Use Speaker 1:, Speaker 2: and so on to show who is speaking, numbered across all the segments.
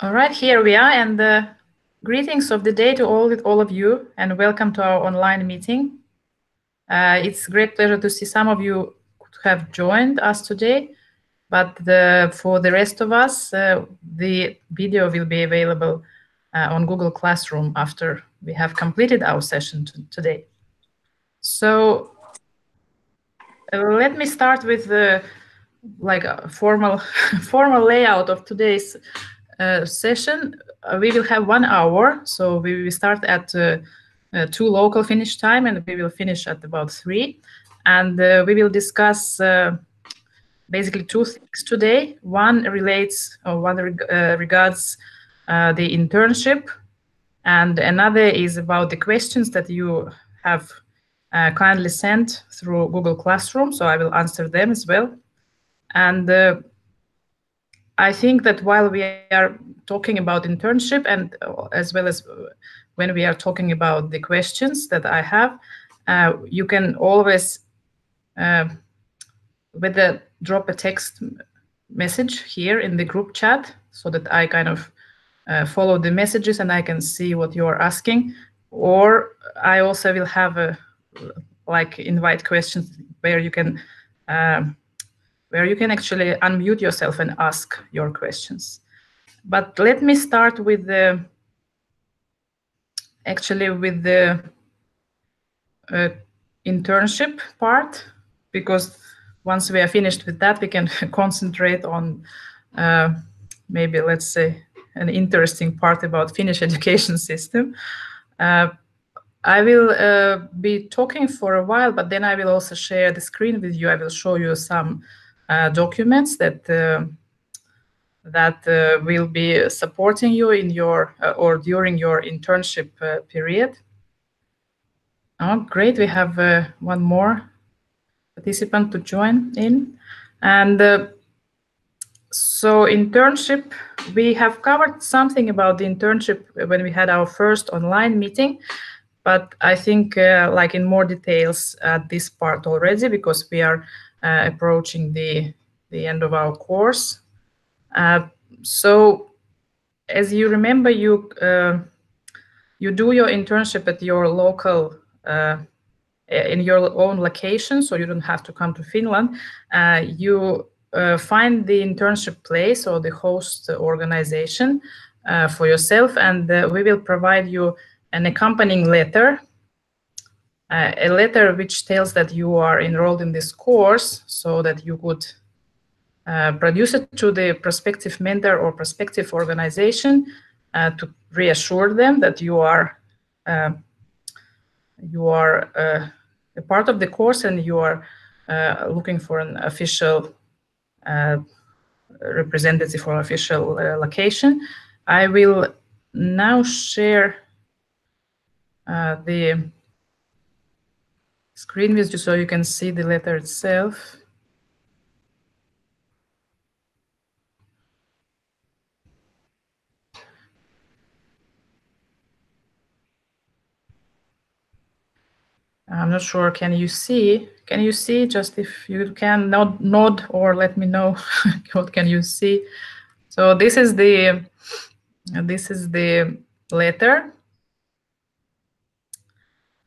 Speaker 1: All right, here we are, and greetings of the day to all of you, and welcome to our online meeting. It's a great pleasure to see some of you have joined us today, but for the rest of us, the video will be available on Google Classroom after we have completed our session today. So let me start with the formal layout of today's session. We will have 1 hour, so we will start at 2 local Finnish time, and we will finish at about 3. And we will discuss basically 2 things today. One regards the internship, and another is about the questions that you have kindly sent through Google Classroom, so I will answer them as well. And I think that while we are talking about internship, and as well as when we are talking about the questions that I have, you can always drop a text message here in the group chat, so that I kind of follow the messages and I can see what you are asking. Or I also will have invite questions where you can actually unmute yourself and ask your questions. But let me start with the internship part, because once we are finished with that, we can concentrate on maybe, let's say, an interesting part about Finnish education system. I will be talking for a while, but then I will also share the screen with you. I will show you some documents that will be supporting you in your or during your internship period. Oh, great! We have one more participant to join in, and so internship. We have covered something about the internship when we had our first online meeting, but I think like in more details at this part already, because we are approaching the end of our course. So, as you remember, you do your internship at your local, in your own location, so you don't have to come to Finland. You find the internship place or the host organization for yourself, and we will provide you an accompanying letter, a letter which tells that you are enrolled in this course, so that you would produce it to the prospective mentor or prospective organization to reassure them that you are a part of the course and you are looking for an official representative or official location. I will now share the screen with you so you can see the letter itself. I'm not sure. Can you see? Can you see? Just if you can nod or let me know what can you see. So this is the letter.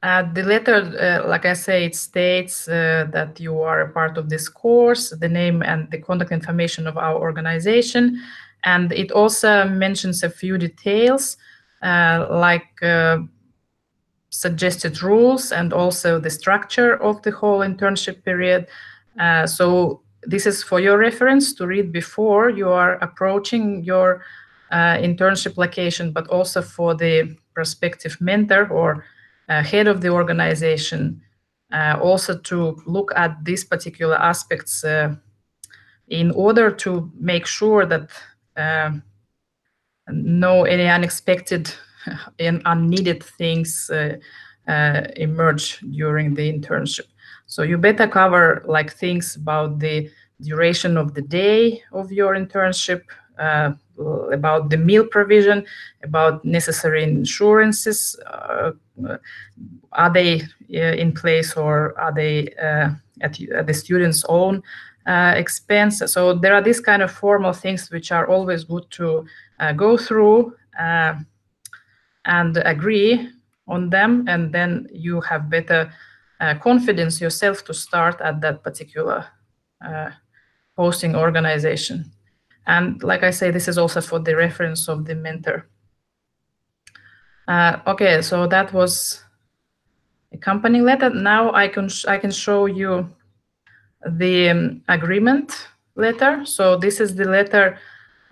Speaker 1: The letter, like I say, it states that you are a part of this course, the name and the contact information of our organization, and it also mentions a few details like suggested rules and also the structure of the whole internship period. So this is for your reference to read before you are approaching your internship location, but also for the prospective mentor or head of the organization, also to look at these particular aspects in order to make sure that no any unexpected and unneeded things emerge during the internship. So you better cover like things about the duration of the day of your internship, about the meal provision, about necessary insurances. Are they in place or are they at the student's own expense. So there are these kind of formal things which are always good to go through and agree on them, and then you have better confidence yourself to start at that particular hosting organization. And like I say, this is also for the reference of the mentor. Okay, so that was accompanying letter. Now I can show you the agreement letter. So this is the letter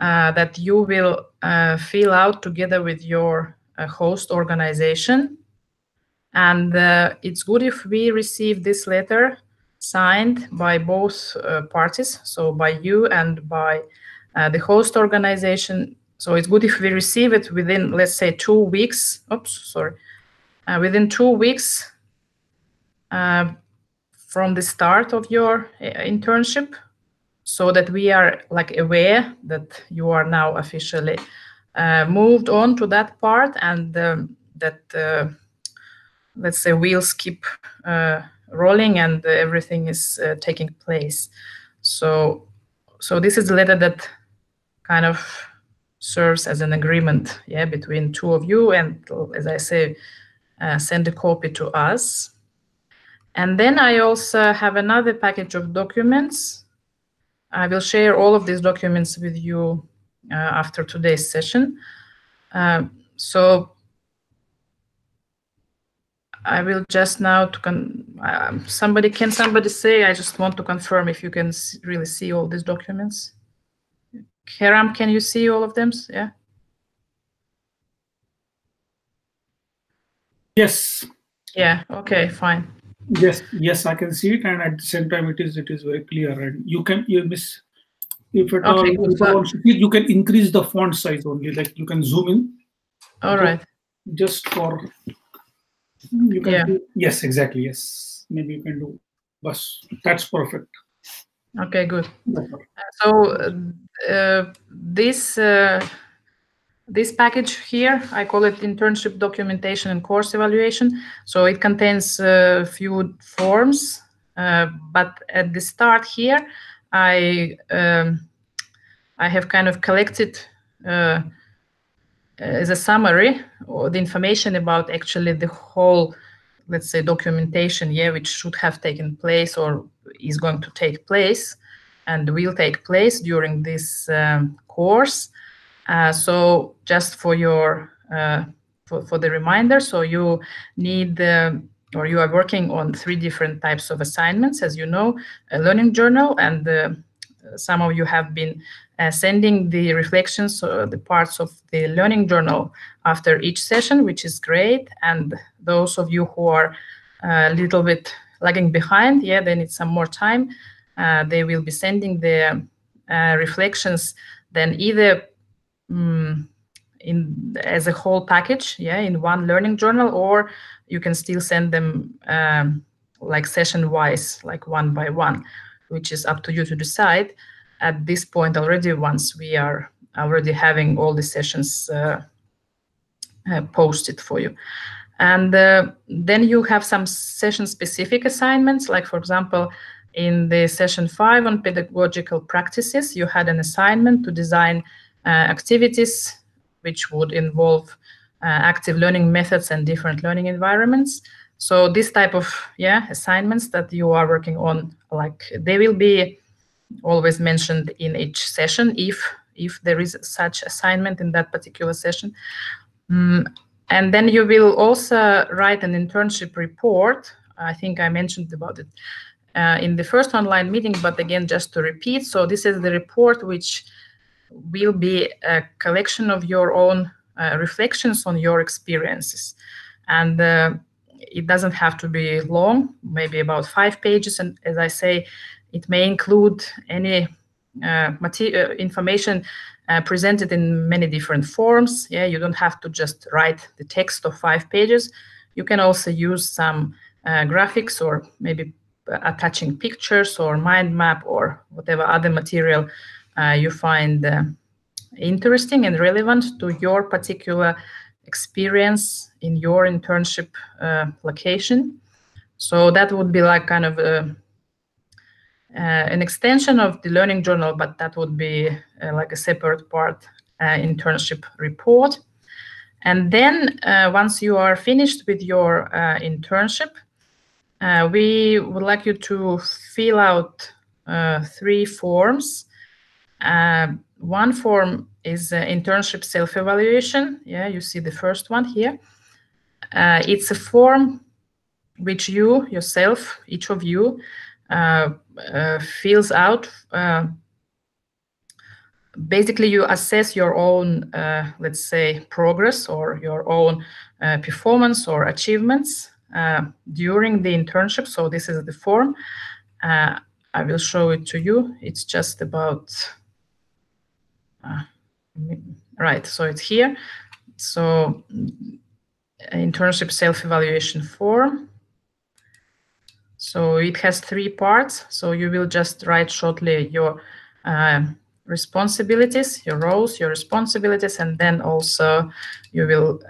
Speaker 1: that you will fill out together with your host organization. And it's good if we receive this letter signed by both parties, so by you and by the host organization. So it's good if we receive it within, let's say, 2 weeks. Within 2 weeks from the start of your internship, so that we are like aware that you are now officially moved on to that part, and that let's say wheels keep rolling and everything is taking place. So this is the letter that kind of serves as an agreement, yeah, between two of you, and as I say, send a copy to us. And then I also have another package of documents. I will share all of these documents with you after today's session. So I will just now somebody say, I just want to confirm if you can really see all these documents. Keram, can you see all of them? Yeah.
Speaker 2: Yes.
Speaker 1: Yeah. Okay. Fine.
Speaker 2: Yes, I can see it, and at the same time, it is very clear. And you miss, if at all, you can increase the font size only. Like you can zoom in.
Speaker 1: All right.
Speaker 2: Just for you can. Yeah. Yes, exactly. Yes, maybe you can do. Bus. That's perfect.
Speaker 1: Okay. Good. So this package here, I call it internship documentation and course evaluation. So it contains a few forms, but at the start here, I have kind of collected as a summary or the information about actually the whole, let's say, documentation, which should have taken place or is going to take place and will take place during this course. So just for your for the reminder, so you need or you are working on 3 different types of assignments, as you know, a learning journal, and some of you have been sending the reflections, the parts of the learning journal after each session, which is great. And those of you who are a little bit lagging behind, they need some more time. They will be sending the reflections then either as a whole package, in one learning journal, or you can still send them like session-wise, like one by one, which is up to you to decide at this point already, once we are already having all the sessions posted for you. And then you have some session-specific assignments, like, for example, in the session 5 on pedagogical practices, you had an assignment to design activities which would involve active learning methods and different learning environments. So this type of assignments that you are working on, like, they will be always mentioned in each session if there is such assignment in that particular session. And then you will also write an internship report. I think I mentioned about it in the first online meeting, but again, just to repeat, so this is the report which will be a collection of your own reflections on your experiences. And it doesn't have to be long, maybe about 5 pages. And as I say, it may include any information presented in many different forms. You don't have to just write the text of 5 pages. You can also use some graphics, or maybe attaching pictures or mind map or whatever other material you find interesting and relevant to your particular experience in your internship location. So that would be like kind of an extension of the learning journal, but that would be like a separate part, internship report. And then once you are finished with your internship, we would like you to fill out 3 forms. One form is internship self-evaluation. Yeah, you see the first one here. It's a form which you yourself, each of you, fills out. Basically, you assess your own, let's say, progress or your own performance or achievements during the internship. So this is the form. I will show it to you. It's just about, right, so it's here. So internship self-evaluation form. So it has 3 parts. So you will just write shortly your responsibilities, your roles, your responsibilities, and then also you will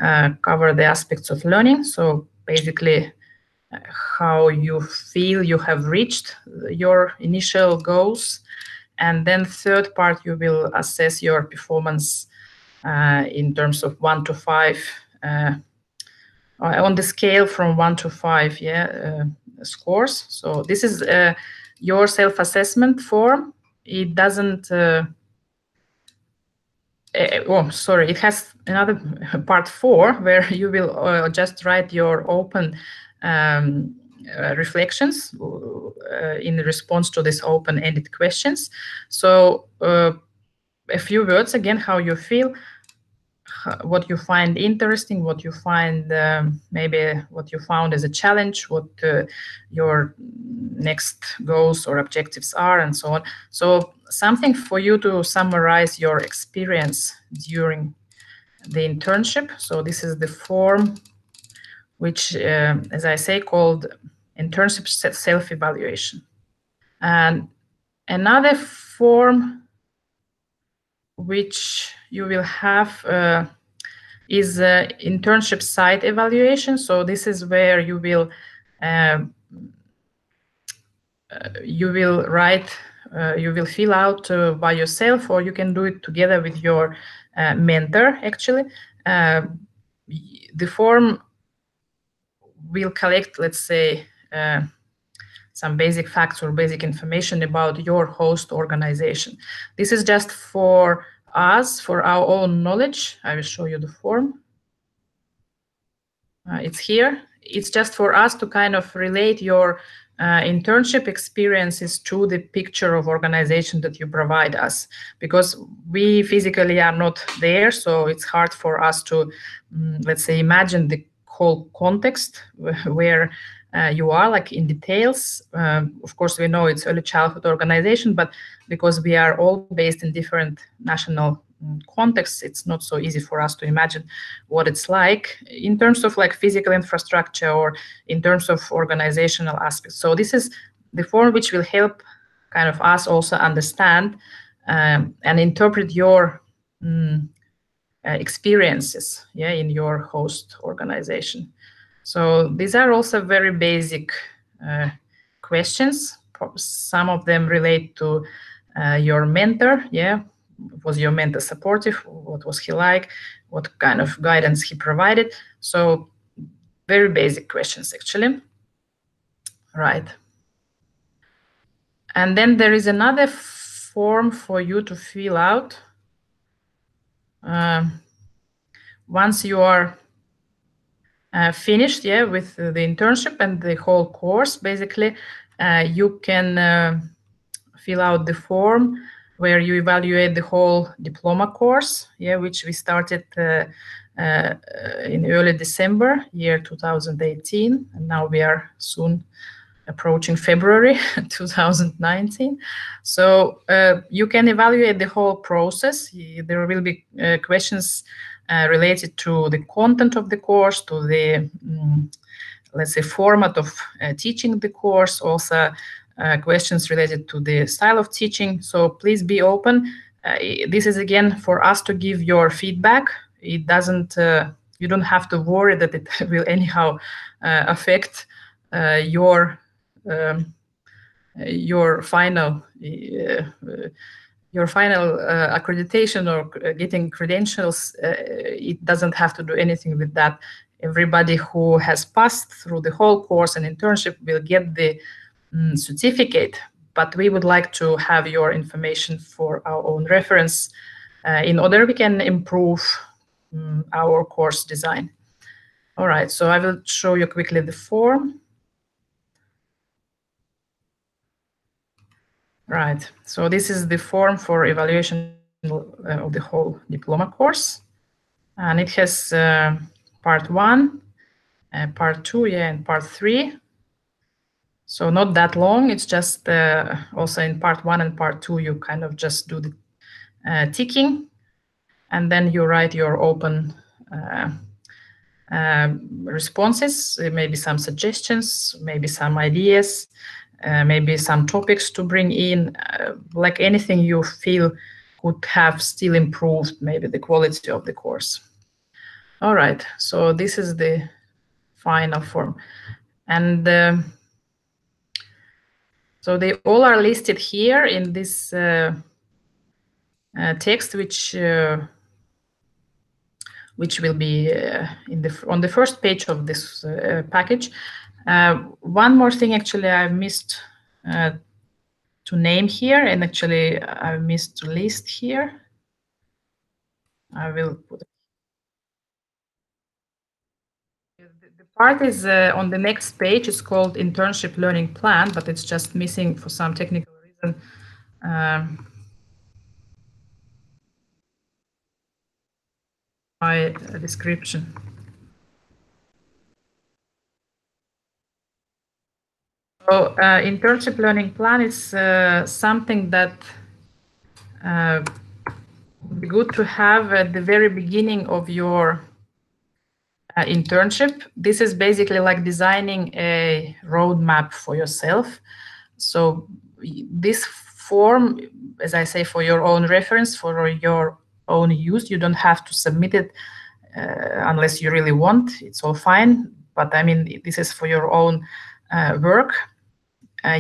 Speaker 1: cover the aspects of learning. So basically how you feel you have reached your initial goals. And then 3rd part, you will assess your performance in terms of 1 to 5, on the scale from 1 to 5, scores. So this is your self-assessment form. It doesn't, it has another part 4 where you will just write your open reflections in response to these open-ended questions. So a few words again, how you feel, what you find interesting, what you find maybe what you found as a challenge, what your next goals or objectives are, and so on. So something for you to summarize your experience during the internship. So this is the form which, as I say, called internship self-evaluation. And another form which you will have is internship site evaluation. So this is where you will write, you will fill out by yourself, or you can do it together with your mentor. Actually, the form will collect, let's say, some basic facts or basic information about your host organization. This is just for us, for our own knowledge. I will show you the form. It's here. It's just for us to kind of relate your internship experiences to the picture of organization that you provide us, because we physically are not there, so it's hard for us to, let's say, imagine the whole context where you are, like in details. Of course, we know it's early childhood organization, but because we are all based in different national contexts, it's not so easy for us to imagine what it's like in terms of like physical infrastructure or in terms of organizational aspects. So this is the form which will help kind of us also understand and interpret your experiences, in your host organization. So these are also very basic questions. Some of them relate to your mentor. Was your mentor supportive? What was he like? What kind of guidance he provided? So very basic questions, actually. Right. And then there is another form for you to fill out. Once you are finished with the internship and the whole course, basically, you can fill out the form where you evaluate the whole diploma course, which we started in early December, year 2018, and now we are soon approaching February 2019. So you can evaluate the whole process. There will be questions related to the content of the course, to the, let's say, format of teaching the course, also questions related to the style of teaching. So please be open. This is again for us to give your feedback. It doesn't, you don't have to worry that it will anyhow affect your your final accreditation or getting credentials, it doesn't have to do anything with that. Everybody who has passed through the whole course and internship will get the certificate, but we would like to have your information for our own reference in order we can improve our course design. All right, so I will show you quickly the form. Right, so this is the form for evaluation of the whole diploma course. And it has part 1, part 2, and part 3. So not that long, it's just also in part 1 and part 2, you kind of just do the ticking, and then you write your open responses, maybe some suggestions, maybe some ideas, maybe some topics to bring in, like anything you feel could have still improved maybe the quality of the course. All right, so this is the final form. And so they all are listed here in this text, which will be on the first page of this package. One more thing, actually, I missed to name here, and actually I missed to list here. I will put it. The part is on the next page. It's called Internship Learning Plan, but it's just missing for some technical reason. My description. So internship learning plan is something that would be good to have at the very beginning of your internship. This is basically like designing a roadmap for yourself. So this form, as I say, for your own reference, for your own use, you don't have to submit it unless you really want. It's all fine. But I mean, this is for your own work.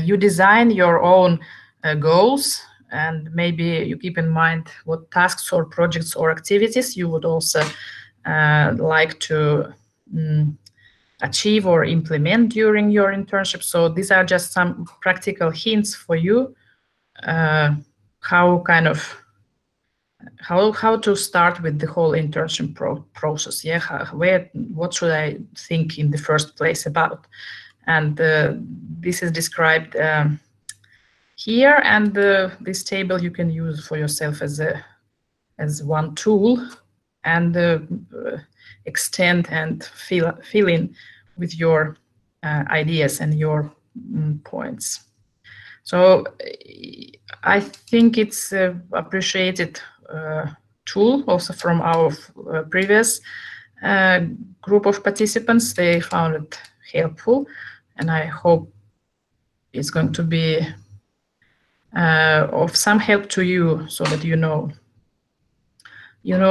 Speaker 1: You design your own goals, and maybe you keep in mind what tasks or projects or activities you would also like to achieve or implement during your internship. So these are just some practical hints for you how to start with the whole internship process. Yeah, what should I think in the first place about? And this is described here, and this table you can use for yourself as one tool, and extend and fill in with your ideas and your points. So I think it's appreciated tool also from our previous group of participants. They found it helpful, and I hope it's going to be of some help to you, so that you know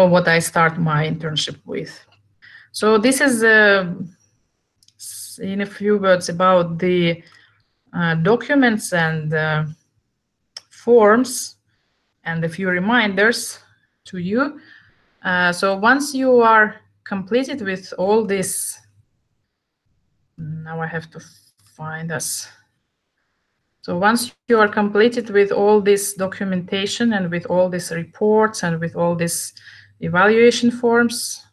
Speaker 1: what I start my internship with. So this is in a few words about the documents and forms, and a few reminders to you. So once you are completed with all this, now I have to find us. So once you are completed with all this documentation and with all these reports and with all these evaluation forms,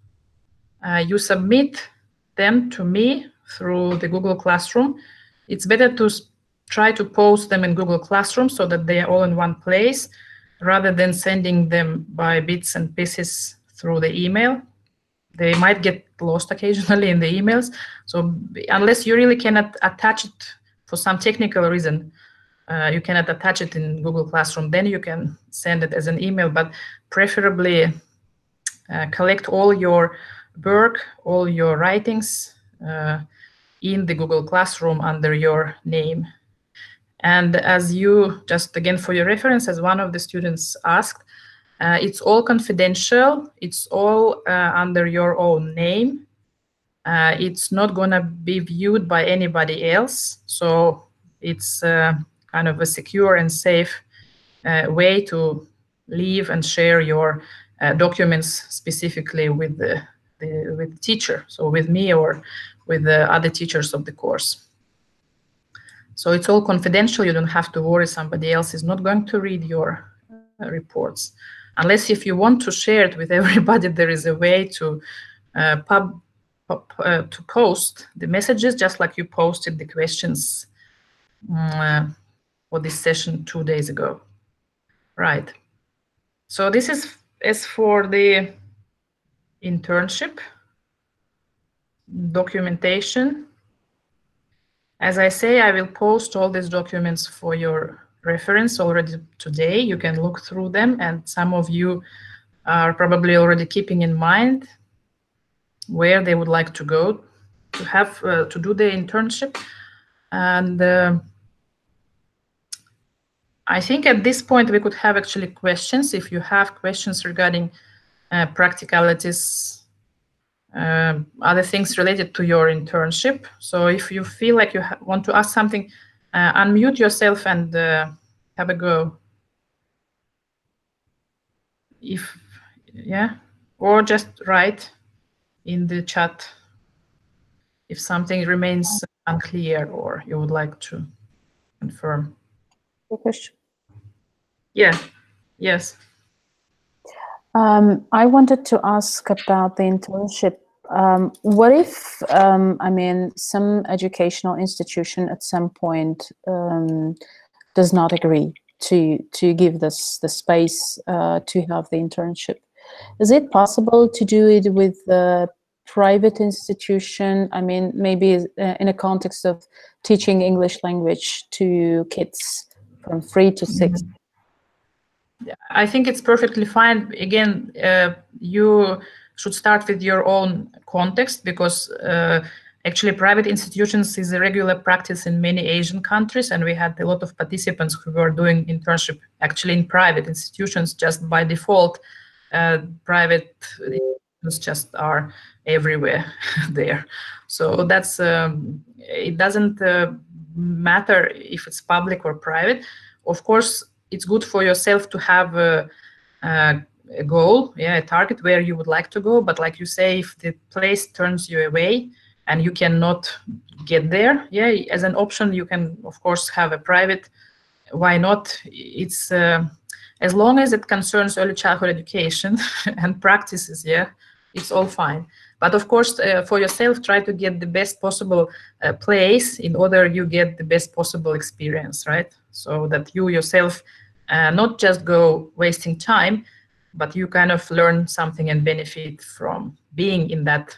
Speaker 1: you submit them to me through the Google Classroom. It's better to try to post them in Google Classroom so that they are all in one place, rather than sending them by bits and pieces through the email. They might get lost occasionally in the emails. So unless you really cannot attach it for some technical reason, you cannot attach it in Google Classroom, then you can send it as an email, but preferably collect all your work, all your writings in the Google Classroom under your name. And as you, just again for your reference, as one of the students asked, it's all confidential. It's all under your own name. It's not going to be viewed by anybody else. So it's kind of a secure and safe way to leave and share your documents specifically with the teacher, so with me or with the other teachers of the course. So it's all confidential. You don't have to worry somebody else is not going to read your reports. Unless if you want to share it with everybody, there is a way to to post the messages just like you posted the questions for this session 2 days ago. Right. So this is as for the internship documentation. As I say, I will post all these documents for your reference already today. You can look through them, and some of you are probably already keeping in mind where they would like to go to have to do the internship. And I think at this point we could have actually questions. If you have questions regarding practicalities, other things related to your internship. So if you feel like you want to ask something, unmute yourself and have a go. Or just write in the chat if something remains unclear or you would like to confirm.
Speaker 3: Question.
Speaker 1: Yeah. Yes.
Speaker 3: I wanted to ask about the internship. What if, I mean, some educational institution at some point does not agree to give this the space to have the internship? Is it possible to do it with the private institution? I mean, maybe in a context of teaching English language to kids from 3 to 6.
Speaker 1: I think it's perfectly fine. Again, you should start with your own context, because actually private institutions is a regular practice in many Asian countries, and we had a lot of participants who were doing internship actually in private institutions just by default. Private institutions just are everywhere there. So that's it doesn't matter if it's public or private. Of course, it's good for yourself to have a goal, a target where you would like to go. But like you say, if the place turns you away and you cannot get there, as an option, you can, of course, have a private. Why not? It's as long as it concerns early childhood education and practices, it's all fine. But of course, for yourself, try to get the best possible place in order you get the best possible experience, right? So that you yourself not just go wasting time, but you kind of learn something and benefit from being in that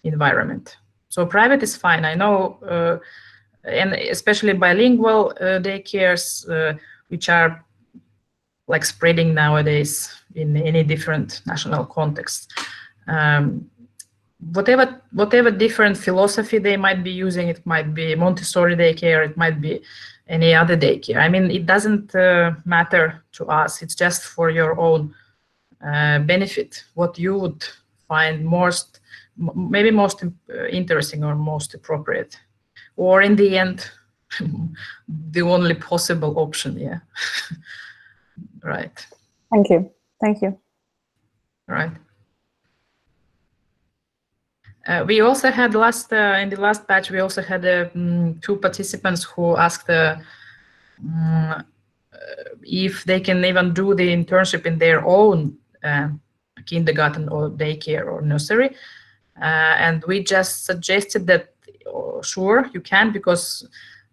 Speaker 1: environment. So private is fine. I know, and especially bilingual daycares, which are like spreading nowadays in any different national contexts. Whatever different philosophy they might be using, it might be Montessori daycare, it might be any other daycare. I mean, it doesn't matter to us. It's just for your own benefit, what you would find maybe most interesting or most appropriate, or in the end, the only possible option. Right.
Speaker 3: Thank you. Thank you.
Speaker 1: Right. We also had in the last batch, we also had 2 participants who asked if they can even do the internship in their own kindergarten or daycare or nursery. And we just suggested that, sure, you can, because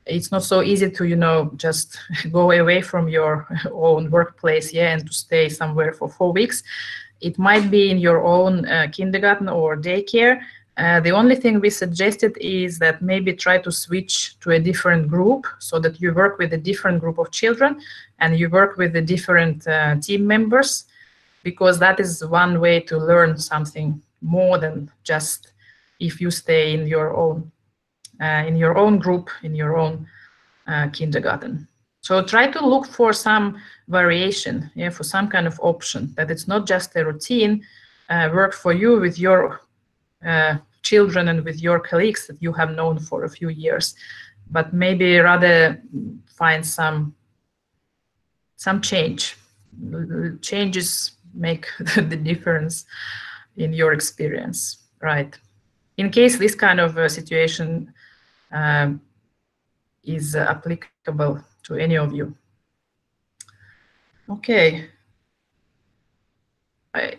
Speaker 1: it's not so easy to, just go away from your own workplace, and to stay somewhere for 4 weeks. It might be in your own kindergarten or daycare. The only thing we suggested is that maybe try to switch to a different group, so that you work with a different group of children and you work with the different team members, because that is one way to learn something more than just if you stay in your own group, in your own kindergarten. So try to look for some variation, for some kind of option, that it's not just a routine work for you with your children and with your colleagues that you have known for a few years. but maybe rather find some change. Changes make the difference in your experience, right? In case this kind of situation is applicable to any of you. Okay.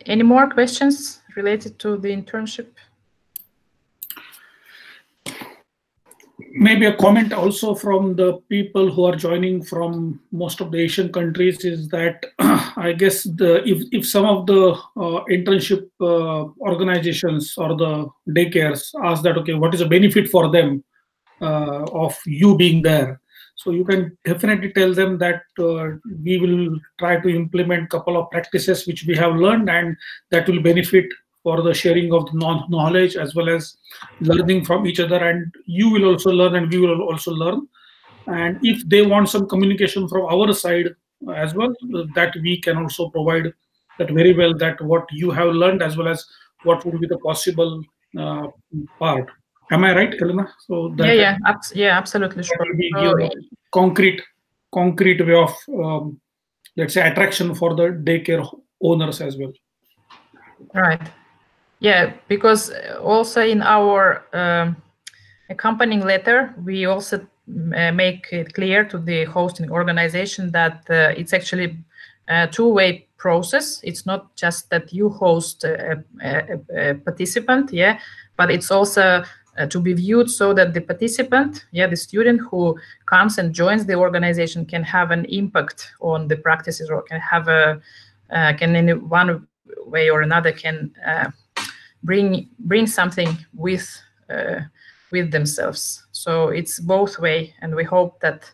Speaker 1: Any more questions related to the internship?
Speaker 2: Maybe a comment also from the people who are joining from most of the Asian countries is that I guess if some of the internship organizations or the daycares ask that, okay, what is the benefit for them of you being there? So you can definitely tell them that we will try to implement a couple of practices which we have learned, and that will benefit for the sharing of the knowledge as well as learning from each other, and you will also learn and we will also learn. And if they want some communication from our side as well, that we can also provide that very well, that what you have learned as well as what would be the possible part. Am I right, Elena? So that
Speaker 1: yeah, absolutely sure.
Speaker 2: We give a concrete way of let's say attraction for the daycare owners as well.
Speaker 1: Right. Yeah, because also in our accompanying letter, we also make it clear to the hosting organization that it's actually a two-way process. It's not just that you host a participant, yeah, but it's also to be viewed so that the participant, yeah, the student who comes and joins the organization can have an impact on the practices, or can have a can in one way or another can bring something with themselves. So it's both way, and we hope that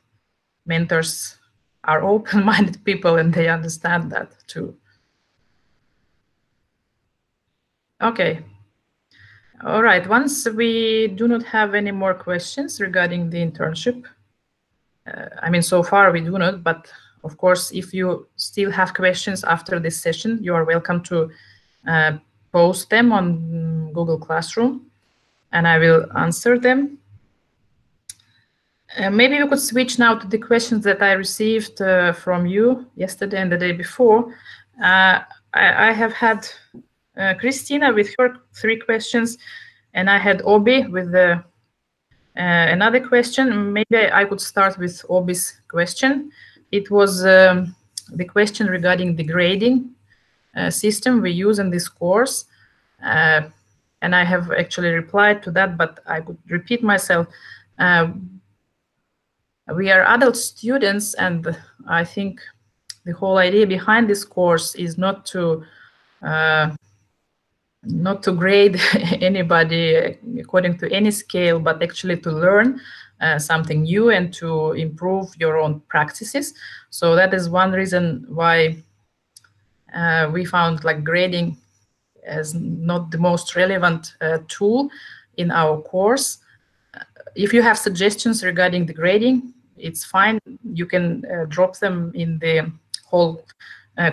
Speaker 1: mentors are open-minded people and they understand that too. Okay. All right. Once we do not have any more questions regarding the internship, I mean, so far we do not, but of course, if you still have questions after this session, you are welcome to post them on Google Classroom, and I will answer them. Maybe we could switch now to the questions that I received from you yesterday and the day before. I have had Christina with her 3 questions, and I had Obi with another question. Maybe I could start with Obi's question. It was the question regarding the grading system we use in this course. And I have actually replied to that, but I could repeat myself. We are adult students, and I think the whole idea behind this course is not to grade anybody according to any scale, but actually to learn something new and to improve your own practices. So that is one reason why we found like grading as not the most relevant tool in our course. If you have suggestions regarding the grading, it's fine. You can drop them in the whole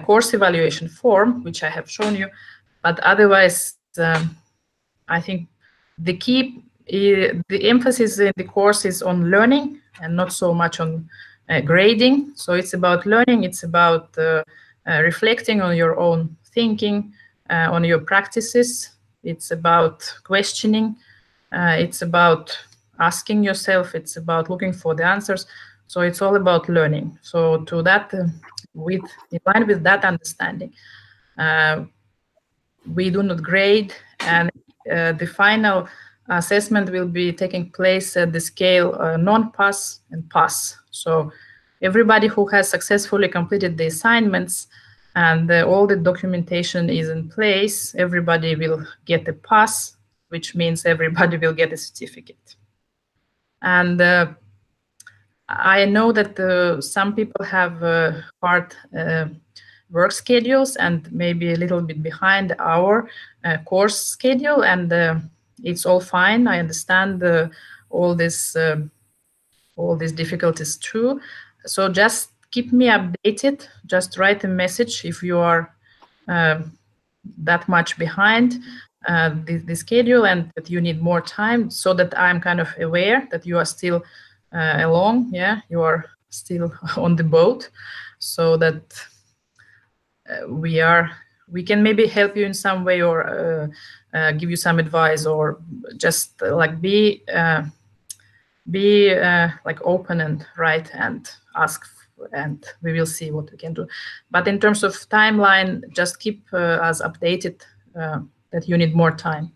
Speaker 1: course evaluation form, which I have shown you. But otherwise, I think the key, the emphasis in the course is on learning and not so much on grading. So it's about learning. It's about reflecting on your own thinking, on your practices. It's about questioning. It's about asking yourself. It's about looking for the answers. So it's all about learning. So to that, in line with that understanding, we do not grade, and the final assessment will be taking place at the scale non-pass and pass. So everybody who has successfully completed the assignments and all the documentation is in place, everybody will get a pass, which means everybody will get a certificate. And I know that some people have hard work schedules and maybe a little bit behind our course schedule, and it's all fine. I understand all these difficulties too. So just keep me updated. Just write a message if you are that much behind the schedule and that you need more time, so that I'm kind of aware that you are still along. Yeah, you are still on the boat, so that we can maybe help you in some way, or give you some advice, or just like be like open and right and ask, and we will see what we can do. But in terms of timeline, just keep us updated that you need more time.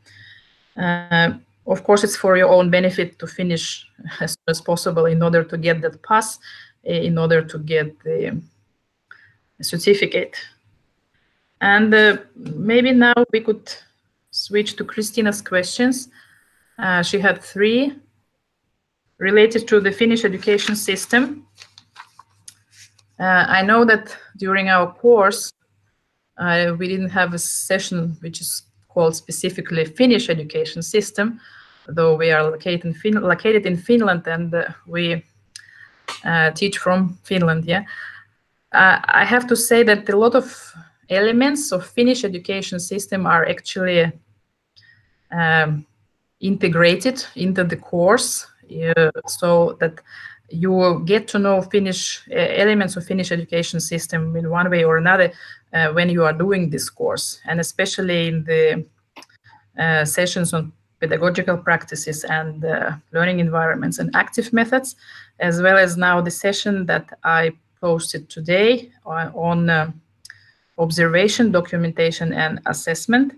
Speaker 1: Of course, it's for your own benefit to finish as soon as possible in order to get that pass, in order to get the certificate. And maybe now we could switch to Christina's questions. She had 3 related to the Finnish education system. I know that during our course, we didn't have a session which is called specifically Finnish education system, though we are located in Finland, and we teach from Finland. Yeah, I have to say that a lot of elements of Finnish education system are actually integrated into the course, so that you will get to know Finnish elements of Finnish education system in one way or another when you are doing this course, and especially in the sessions on pedagogical practices and learning environments and active methods, as well as now the session that I posted today on observation, documentation, and assessment.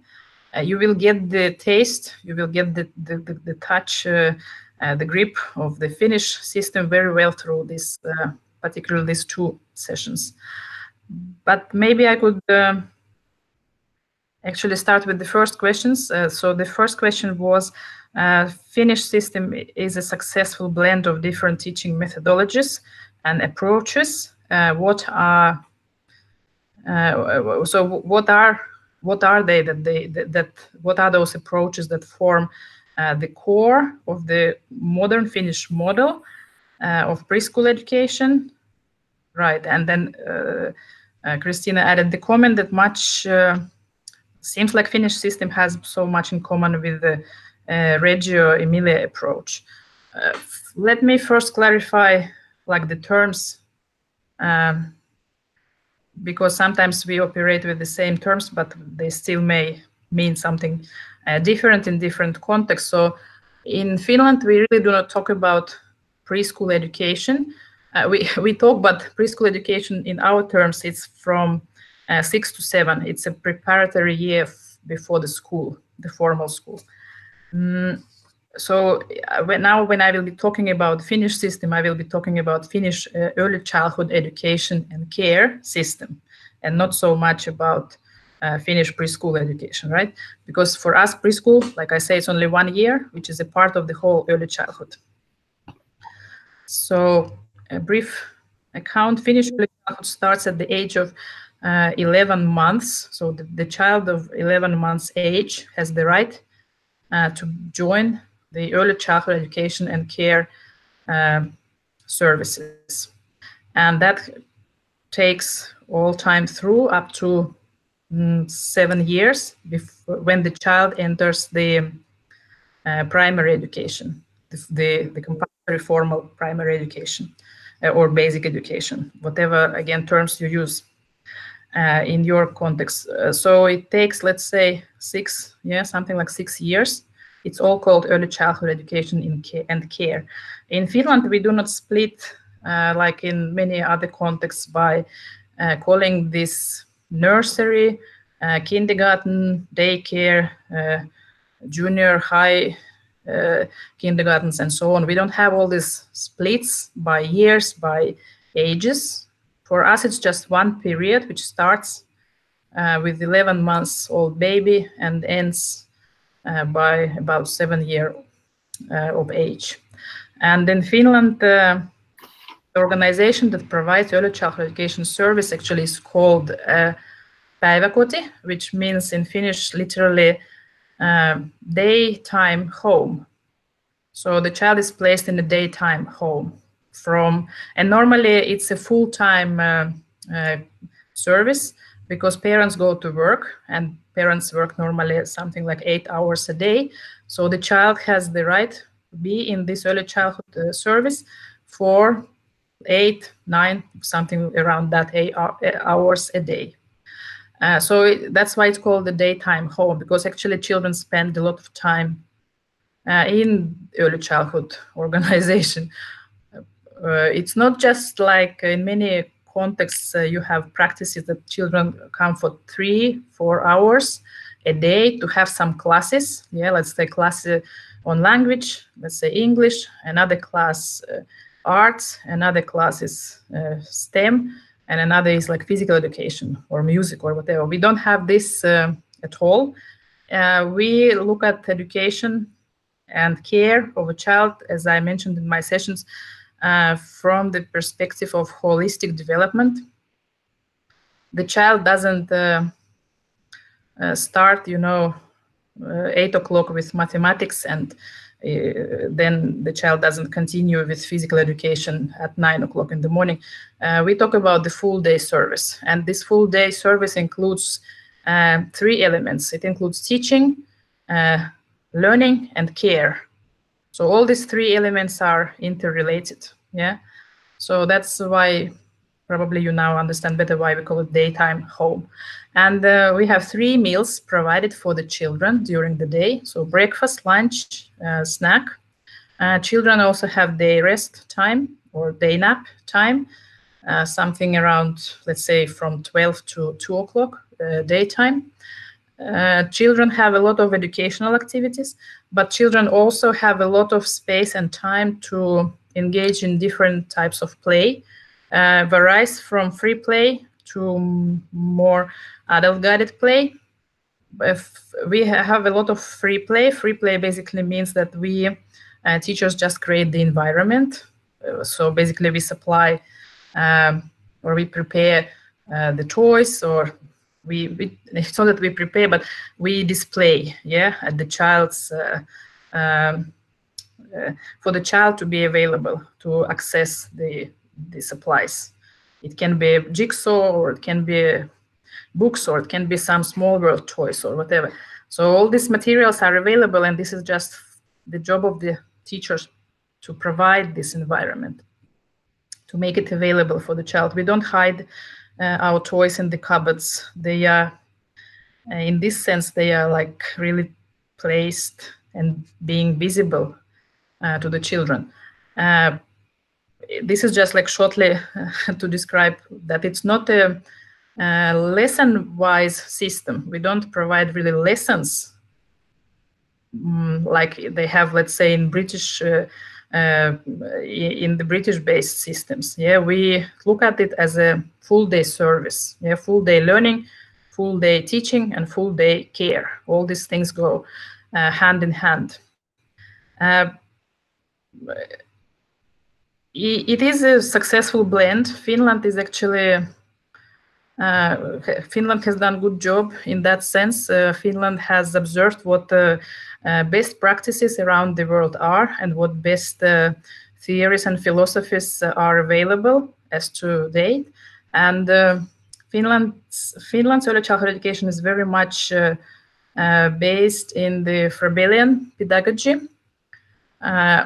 Speaker 1: You will get the taste, you will get the touch, the grip of the Finnish system very well through this, particularly these 2 sessions. But maybe I could actually start with the first questions. So the first question was, Finnish system is a successful blend of different teaching methodologies and approaches. What are they what are those approaches that form the core of the modern Finnish model of preschool education? Right, and then Christina added the comment that much seems like Finnish system has so much in common with the Reggio Emilia approach. Let me first clarify like the terms, because sometimes we operate with the same terms, but they still may mean something different in different contexts. So in Finland, we really do not talk about preschool education. We talk about preschool education in our terms. It's from 6 to 7. It's a preparatory year before the school, the formal school. So when I will be talking about Finnish system, I will be talking about Finnish early childhood education and care system, and not so much about Finnish preschool education, right? Because for us, preschool, like I say, it's only 1 year, which is a part of the whole early childhood. So a brief account, Finnish early childhood starts at the age of 11 months. So the child of 11 months age has the right to join the early childhood education and care services. And that takes all time through up to 7 years when the child enters the primary education, the compulsory formal primary education or basic education, whatever, again, terms you use in your context. So it takes, let's say, something like 6 years. It's all called early childhood education and care. In Finland, we do not split, like in many other contexts, by calling this nursery, kindergarten, daycare, junior high kindergartens, and so on. We don't have all these splits by years, by ages. For us, it's just one period, which starts with 11 months old baby and ends by about 7 years of age. And in Finland, the organization that provides early childhood education service actually is called päiväkoti, which means in Finnish literally daytime home. So the child is placed in a daytime home and normally it's a full-time service, because parents go to work and parents work normally something like 8 hours a day. So the child has the right, be in this early childhood service for 8, 9, something around that 8 hours a day. So that's why it's called the daytime home, because actually children spend a lot of time in early childhood organization. It's not just like in many contexts you have practices that children come for 3-4 hours a day to have some classes. Yeah, let's say class on language, let's say English, another class arts, another class is STEM, and another is like physical education or music or whatever. We don't have this at all. We look at education and care of a child, as I mentioned in my sessions, from the perspective of holistic development. The child doesn't start, 8 o'clock with mathematics, and then the child doesn't continue with physical education at 9 o'clock in the morning. We talk about the full day service, and this full day service includes 3 elements. It includes teaching, learning, and care. So all these 3 elements are interrelated. Yeah. So that's why probably you now understand better why we call it daytime home. And we have 3 meals provided for the children during the day. So breakfast, lunch, snack. Children also have day rest time or day nap time, something around, let's say, from 12 to 2 o'clock daytime. Children have a lot of educational activities, but children also have a lot of space and time to engage in different types of play, varies from free play to more adult-guided play. If we have a lot of free play. Free play basically means that we teachers just create the environment. So basically we supply or we prepare the toys, or it's not that we prepare, but we display, at the child's for the child to be available to access the supplies. It can be a jigsaw, or it can be books, or it can be some small world toys or whatever. So all these materials are available, and this is just the job of the teachers to provide this environment, to make it available for the child. We don't hide our toys in the cupboards. They are, in this sense, they are like really placed and being visible to the children. This is just like shortly to describe that it's not a lesson-wise system. We don't provide really lessons like they have, let's say, in British in the British-based systems. Yeah, we look at it as a full-day service. Yeah, full-day learning, full-day teaching, and full-day care. All these things go hand in hand. It is a successful blend. Finland is actually Finland has done a good job in that sense. Finland has observed what the best practices around the world are, and what best theories and philosophies are available as to date. And Finland's early childhood education is very much based in the Froebelian pedagogy.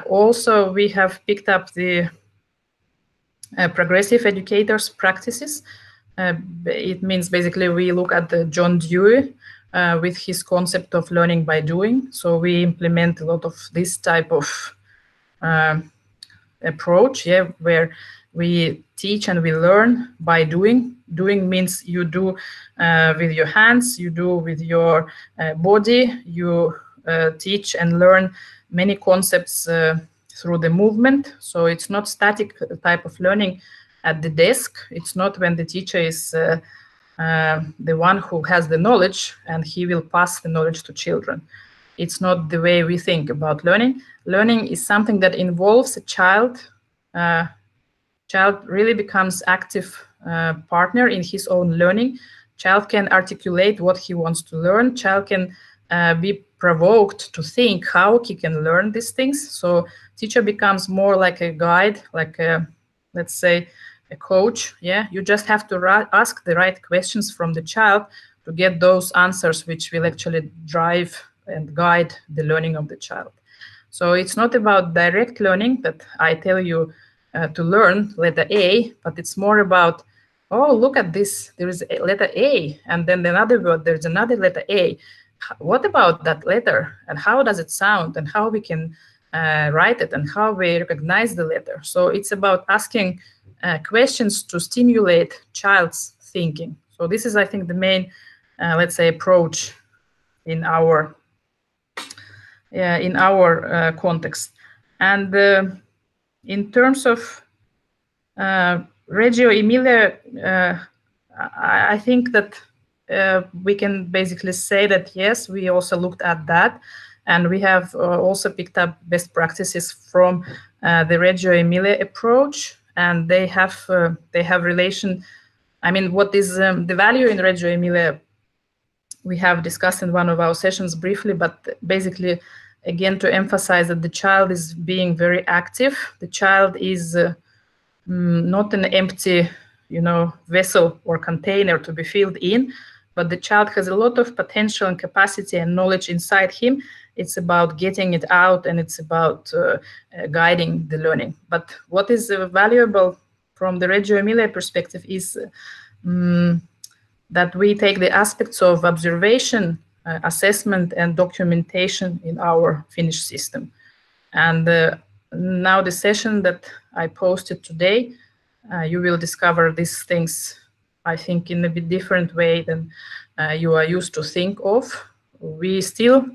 Speaker 1: Also, we have picked up the progressive educators' practices. It means basically we look at the John Dewey with his concept of learning by doing. So we implement a lot of this type of approach, where we teach and we learn by doing. Doing means you do with your hands, you do with your body, you teach and learn many concepts through the movement. So it's not static type of learning at the desk. It's not when the teacher is the one who has the knowledge and he will pass the knowledge to children. It's not the way we think about learning. Learning is something that involves a child. Child really becomes active partner in his own learning. Child can articulate what he wants to learn. Child can be provoked to think how he can learn these things. So teacher becomes more like a guide, like a, let's say, a coach. Yeah, you just have to ask the right questions from the child to get those answers which will actually drive and guide the learning of the child. So it's not about direct learning that I tell you to learn letter A, but it's more about, oh, look at this, there is a letter A, and then another word, there's another letter A. What about that letter, and how does it sound, and how we can write it, and how we recognize the letter. So it's about asking questions to stimulate child's thinking. So this is, I think, the main, let's say, approach in our context. And in terms of Reggio Emilia, I think that we can basically say that yes, we also looked at that, and we have also picked up best practices from the Reggio Emilia approach, and they have relation. I mean, what is the value in Reggio Emilia? We have discussed in one of our sessions briefly, but basically, again, to emphasize that the child is being very active. The child is not an empty, vessel or container to be filled in, but the child has a lot of potential and capacity and knowledge inside him. It's about getting it out, and it's about guiding the learning. But what is valuable from the Reggio Emilia perspective is that we take the aspects of observation, assessment, and documentation in our Finnish system. And now the session that I posted today, you will discover these things, I think, in a bit different way than you are used to think of. We still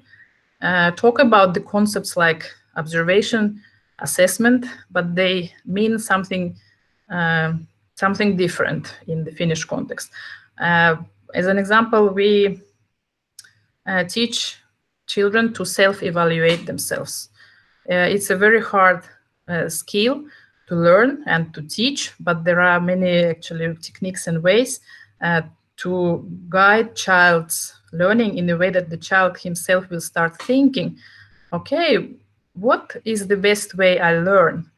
Speaker 1: talk about the concepts like observation, assessment, but they mean something different in the Finnish context. As an example, we teach children to self-evaluate themselves. It's a very hard skill to learn and to teach, but there are many actually techniques and ways to guide child's learning in a way that the child himself will start thinking, okay, what is the best way I learn?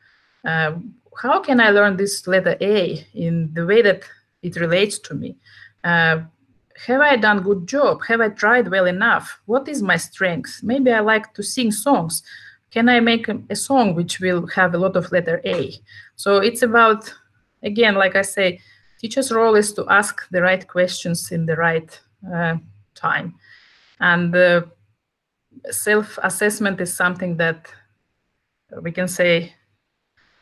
Speaker 1: How can I learn this letter A in the way that it relates to me? Have I done good job? Have I tried well enough? What is my strength? Maybe I like to sing songs. Can I make a song which will have a lot of letter A? So it's about, again, like I say, teacher's role is to ask the right questions in the right time. And self-assessment is something that we can say,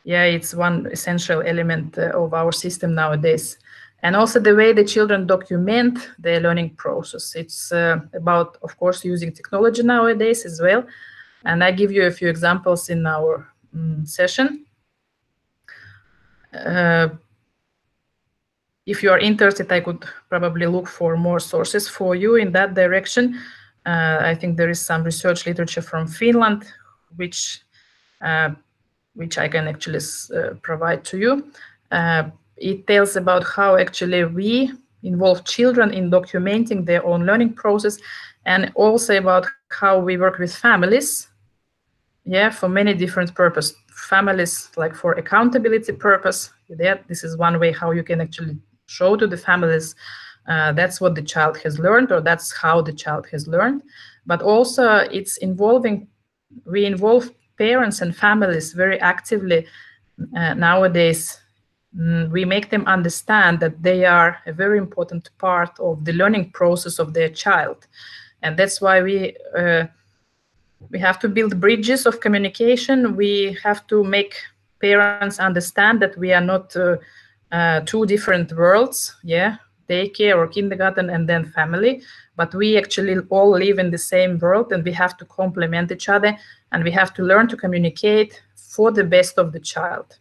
Speaker 1: yeah, it's one essential element of our system nowadays. And also the way the children document their learning process. It's about, of course, using technology nowadays as well. And I give you a few examples in our session. If you are interested, I could probably look for more sources for you in that direction. I think there is some research literature from Finland, which I can actually provide to you. It tells about how actually we involve children in documenting their own learning process, and also about how we work with families, for many different purposes. Families, like for accountability purpose, this is one way how you can actually show to the families that's what the child has learned, or that's how the child has learned. But also it's we involve parents and families very actively nowadays. We make them understand that they are a very important part of the learning process of their child. And that's why we have to build bridges of communication. We have to make parents understand that we are not two different worlds, daycare or kindergarten and then family, but we actually all live in the same world, and we have to complement each other, and we have to learn to communicate for the best of the child.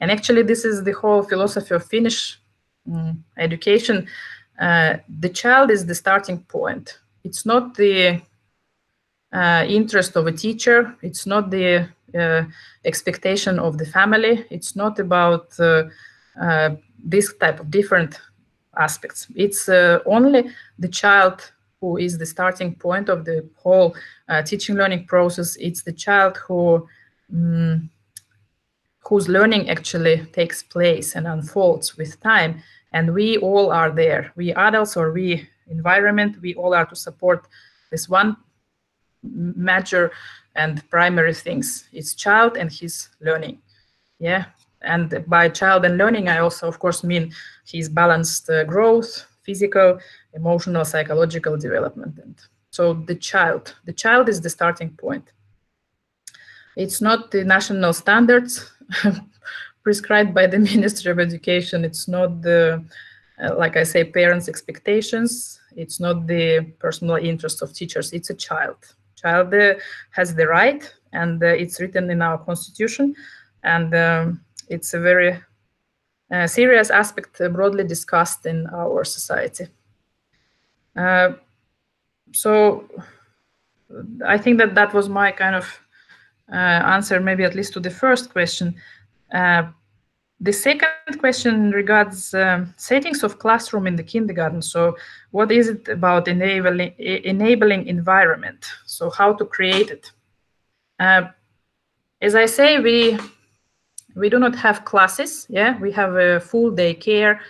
Speaker 1: And actually, this is the whole philosophy of Finnish education. The child is the starting point. It's not the interest of a teacher. It's not the expectation of the family. It's not about this type of different aspects. It's only the child who is the starting point of the whole teaching learning process. It's the child whose learning actually takes place and unfolds with time. And we all are there. We adults or we environment, we all are to support this one major and primary things. It's child and his learning. Yeah, and by child and learning, I also, of course, mean his balanced growth, physical, emotional, psychological development. And so the child is the starting point. It's not the national standards prescribed by the Ministry of Education. It's not the, like I say, parents' expectations. It's not the personal interests of teachers. It's a child. Child has the right, and it's written in our constitution. And it's a very serious aspect broadly discussed in our society. So I think that was my kind of answer, maybe at least to the first question. The second question regards settings of classroom in the kindergarten. So what is it about enabling environment? So how to create it? As I say, we do not have classes. Yeah, we have a full day care,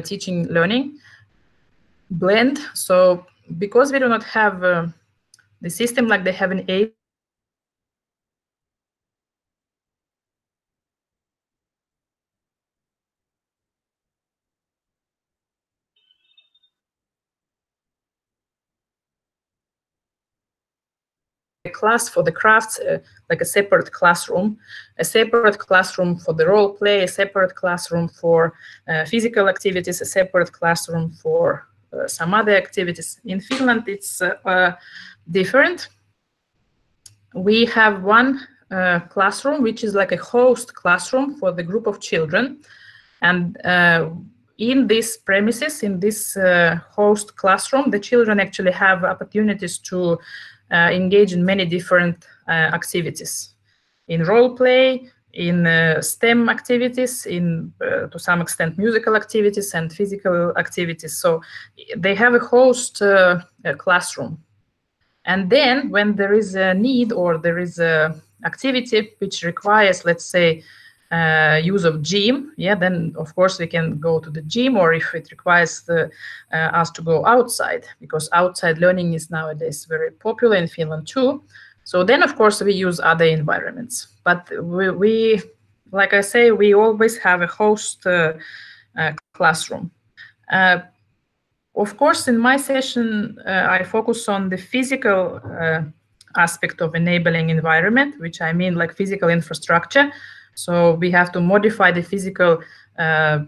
Speaker 1: teaching, learning blend. So because we do not have the system like they have in class for the crafts, like a separate classroom for the role play, a separate classroom for physical activities, a separate classroom for some other activities. In Finland, it's different. We have one classroom, which is like a host classroom for the group of children. And in these premises, in this host classroom, the children actually have opportunities to engage in many different activities, in role play, in STEM activities, in to some extent musical activities and physical activities. So they have a host classroom. And then when there is a need or there is a activity which requires, let's say, use of gym, yeah, then of course we can go to the gym, or if it requires us to go outside, because outside learning is nowadays very popular in Finland too. So then of course we use other environments. But we like I say, we always have a host classroom. Of course, in my session, I focus on the physical aspect of enabling environment, which I mean like physical infrastructure. So we have to modify the physical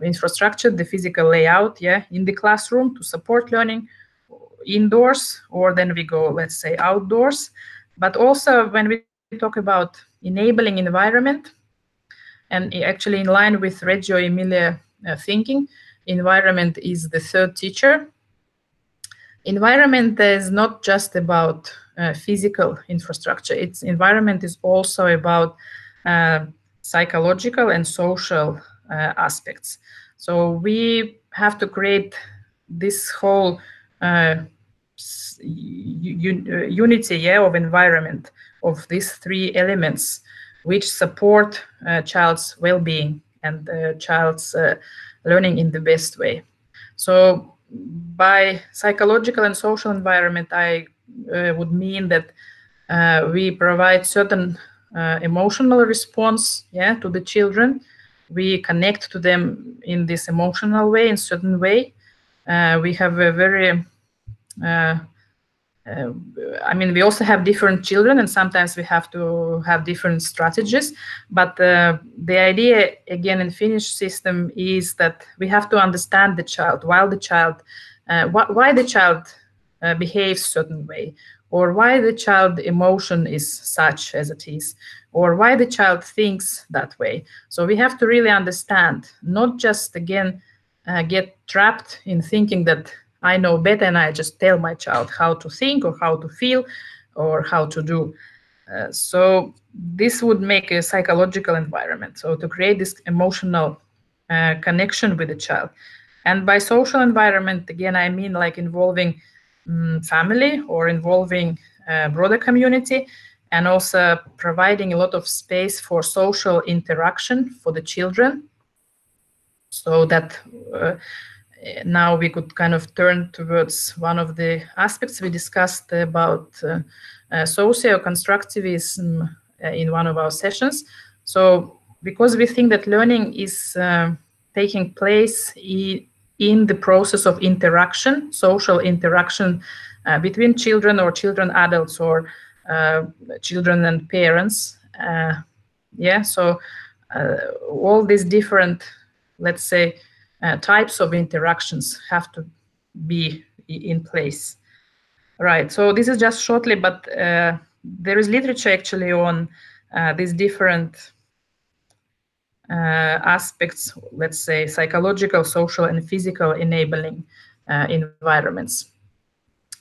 Speaker 1: infrastructure, the physical layout, yeah, in the classroom to support learning indoors, or then we go, let's say, outdoors. But also when we talk about enabling environment, and actually in line with Reggio Emilia thinking, environment is the third teacher. Environment is not just about physical infrastructure. Its environment is also about psychological and social aspects. So we have to create this whole unity, yeah, of environment, of these three elements, which support child's well-being and child's learning in the best way. So by psychological and social environment, I would mean that we provide certain emotional response, yeah, to the children. We connect to them in this emotional way, in certain way. We have a very I mean, we also have different children, and sometimes we have to have different strategies. But the idea, again, in Finnish system is that we have to understand the child, while the child, why the child behaves certain way, or why the child emotion is such as it is, or why the child thinks that way. So we have to really understand, not just, again, get trapped in thinking that I know better and I just tell my child how to think or how to feel or how to do. So this would make a psychological environment. So to create this emotional connection with the child. And by social environment, again, I mean like involving family or involving broader community, and also providing a lot of space for social interaction for the children, so that now we could kind of turn towards one of the aspects we discussed about socio-constructivism in one of our sessions. So because we think that learning is taking place in the process of interaction, social interaction between children or children adults or children and parents. So all these different, let's say, types of interactions have to be in place. Right, so this is just shortly, but there is literature actually on these different aspects, let's say psychological, social, and physical enabling environments,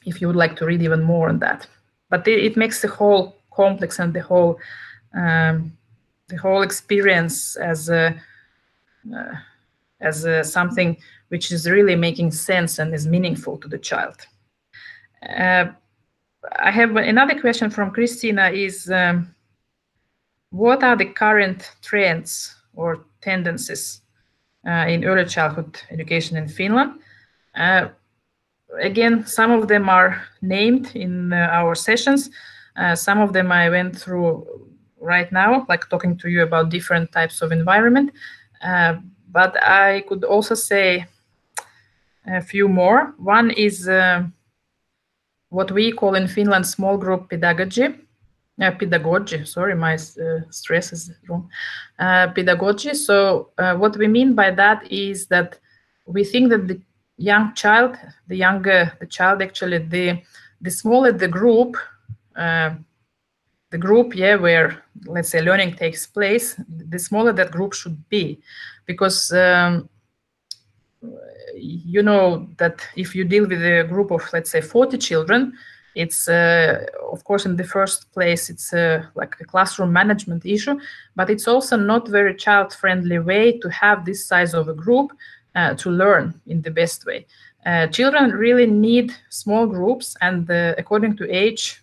Speaker 1: if you would like to read even more on that. But it makes the whole complex and the whole experience as something which is really making sense and is meaningful to the child. I have another question from Christina is, what are the current trends or tendencies in early childhood education in Finland? Again, some of them are named in our sessions. Some of them I went through right now, like talking to you about different types of environment. But I could also say a few more. One is what we call in Finland small group pedagogy. Sorry, my stress is wrong. Pedagogy. So what we mean by that is that we think that the young child, the younger the child, actually, the smaller the group, where, let's say, learning takes place, the smaller that group should be, because you know that if you deal with a group of, let's say, 40 children, it's of course in the first place it's like a classroom management issue, but it's also not very child-friendly way to have this size of a group to learn in the best way. Children really need small groups, and according to age,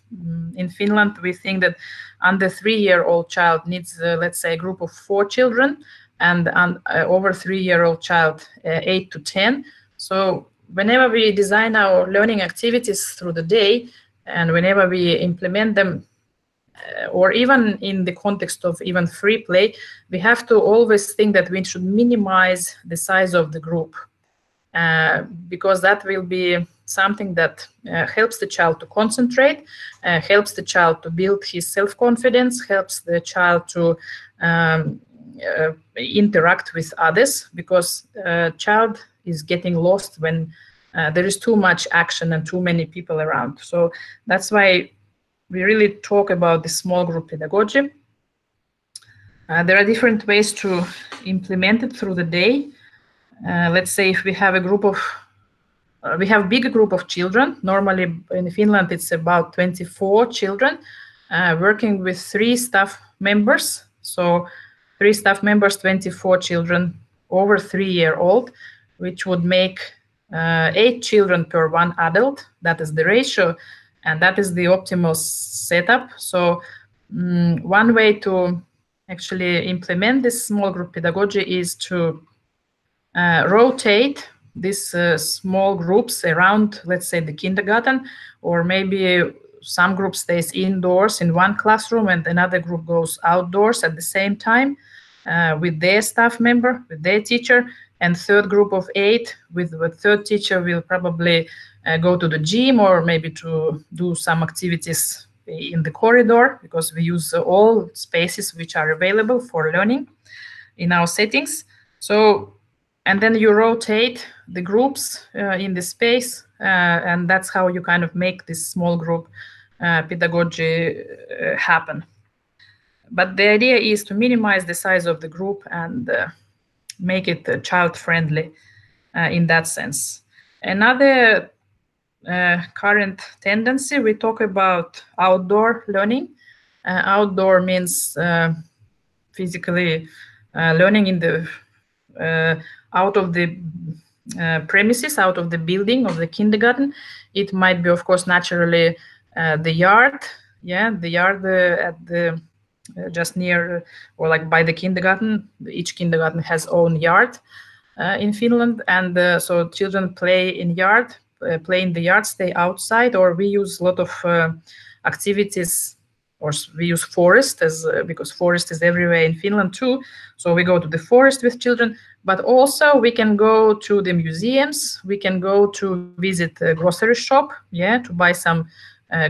Speaker 1: in Finland we think that under 3-year-old child needs let's say a group of 4 children, and over 3-year-old child 8 to 10. So whenever we design our learning activities through the day, and whenever we implement them, or even in the context of even free play, we have to always think that we should minimize the size of the group, because that will be something that helps the child to concentrate, helps the child to build his self-confidence, helps the child to interact with others, because child is getting lost when there is too much action and too many people around. So that's why we really talk about the small group pedagogy. There are different ways to implement it through the day. Let's say if we have a group of, we have a big group of children. Normally in Finland it's about 24 children working with 3 staff members. So 3 staff members, 24 children over 3-year-old, which would make 8 children per 1 adult. That is the ratio, and that is the optimal setup. So one way to actually implement this small group pedagogy is to rotate these small groups around, let's say, the kindergarten, or maybe some group stays indoors in one classroom and another group goes outdoors at the same time with their staff member, with their teacher, and third group of 8 with the third teacher will probably go to the gym or maybe to do some activities in the corridor, because we use all spaces which are available for learning in our settings. So, and then you rotate the groups in the space, and that's how you kind of make this small group pedagogy happen. But the idea is to minimize the size of the group and make it child-friendly in that sense. Another current tendency, we talk about outdoor learning. Outdoor means physically learning in the out of the premises, out of the building of the kindergarten. It might be, of course, naturally the yard, the yard at the just near or like by the kindergarten. Each kindergarten has own yard. in Finland, and so children play in yard, play in the yard, stay outside, or we use a lot of activities, or we use forest as because forest is everywhere in Finland too. So we go to the forest with children, but also we can go to the museums. We can go to visit a grocery shop, yeah, to buy some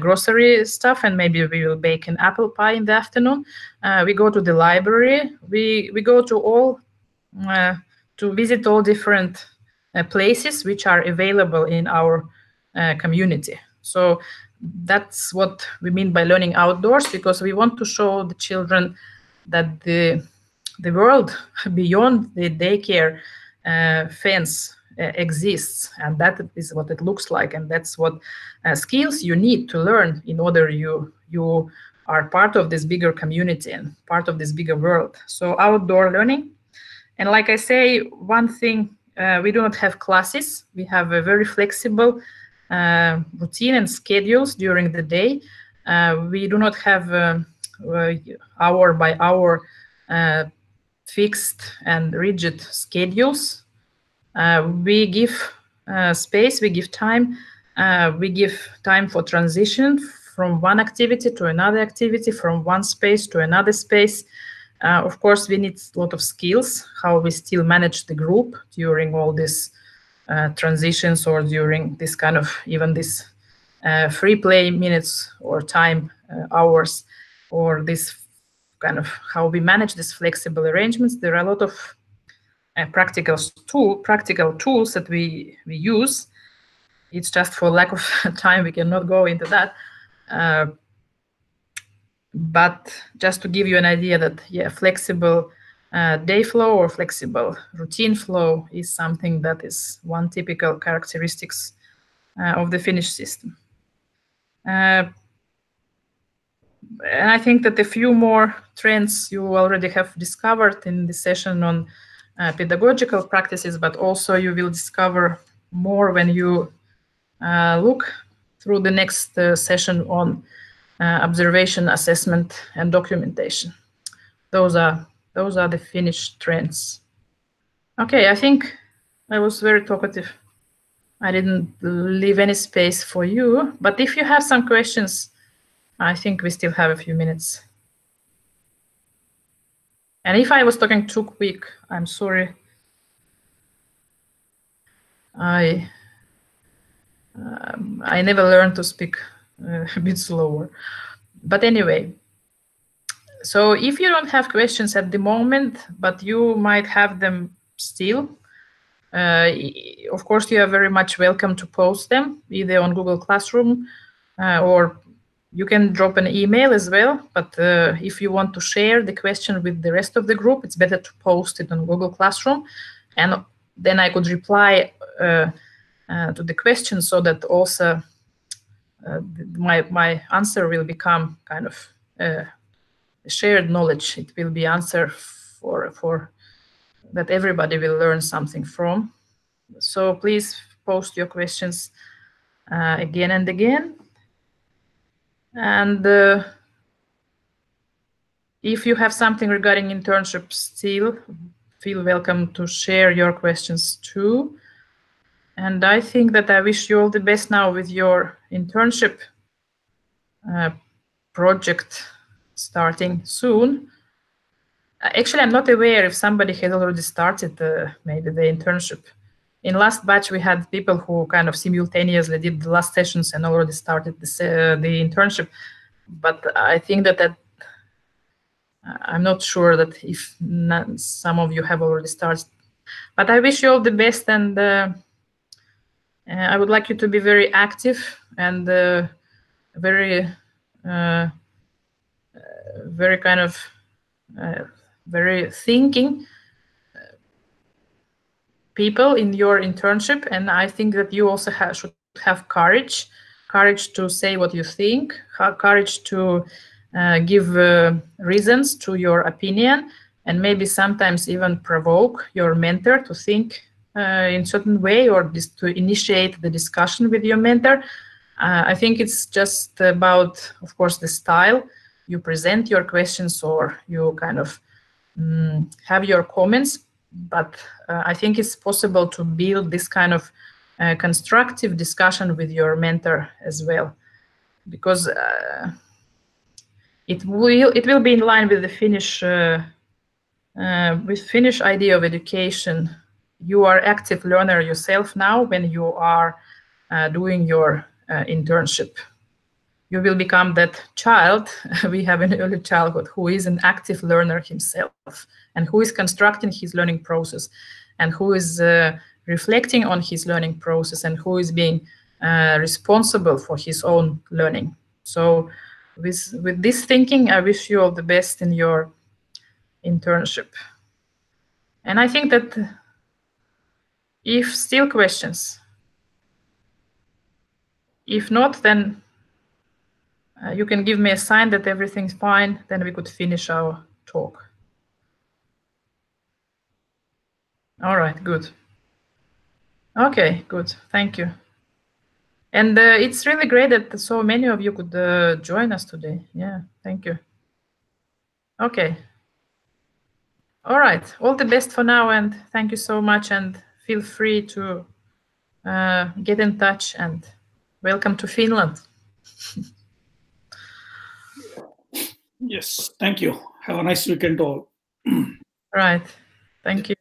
Speaker 1: grocery stuff, and maybe we will bake an apple pie in the afternoon. We go to the library. We go to all to visit all different places which are available in our community. So that's what we mean by learning outdoors, because we want to show the children that the world beyond the daycare fence exists, and that is what it looks like, and that's what skills you need to learn in order you are part of this bigger community and part of this bigger world. So outdoor learning. And like I say, one thing, we do not have classes. We have a very flexible routine and schedules during the day. We do not have hour by hour fixed and rigid schedules. We give space, we give time for transition from one activity to another activity, from one space to another space. Of course, we need a lot of skills, how we still manage the group during all these transitions, or during this kind of, even this free play minutes or time hours, or this kind of how we manage these flexible arrangements. There are a lot of practical tools that we use. It's just for lack of time, we cannot go into that. But just to give you an idea that, yeah, flexible day flow or flexible routine flow is something that is one typical characteristics of the Finnish system. And I think that a few more trends you already have discovered in the session on pedagogical practices, but also you will discover more when you look through the next session on observation, assessment, and documentation. Those are the Finnish trends. Okay, I think I was very talkative. I didn't leave any space for you, but if you have some questions, I think we still have a few minutes. And if I was talking too quick, I'm sorry. I never learned to speak a bit slower. But anyway, so if you don't have questions at the moment, but you might have them still, of course, you are very much welcome to post them, either on Google Classroom or you can drop an email as well. But if you want to share the question with the rest of the group, it's better to post it on Google Classroom. And then I could reply to the question, so that also my answer will become kind of shared knowledge. It will be answer for that everybody will learn something from. So please post your questions again and again. And if you have something regarding internships still, feel welcome to share your questions too. And I think that I wish you all the best now with your internship project starting soon. Actually, I'm not aware if somebody has already started maybe the internship. In last batch, we had people who kind of simultaneously did the last sessions and already started the internship. But I think that I'm not sure that if some of you have already started. But I wish you all the best, and I would like you to be very active and very kind of very thinking people in your internship. And I think that you also should have courage to say what you think, courage to give reasons to your opinion, and maybe sometimes even provoke your mentor to think in certain way, or just to initiate the discussion with your mentor. I think it's just about, of course, the style you present your questions, or you kind of have your comments. but I think it's possible to build this kind of constructive discussion with your mentor as well, because it will be in line with the Finnish idea of education. You are active learner yourself now when you are doing your internship. You will become that child we have in early childhood who is an active learner himself and who is constructing his learning process and who is reflecting on his learning process and who is being responsible for his own learning. So with this thinking, I wish you all the best in your internship. And I think that if still questions, if not, then you can give me a sign that everything's fine, then we could finish our talk. All right, good. Okay, good, thank you. And it's really great that so many of you could join us today. Yeah, thank you. Okay. All right, all the best for now, and thank you so much, and feel free to get in touch, and welcome to Finland.
Speaker 2: Yes, thank you. Have a nice weekend all.
Speaker 1: Right, thank you.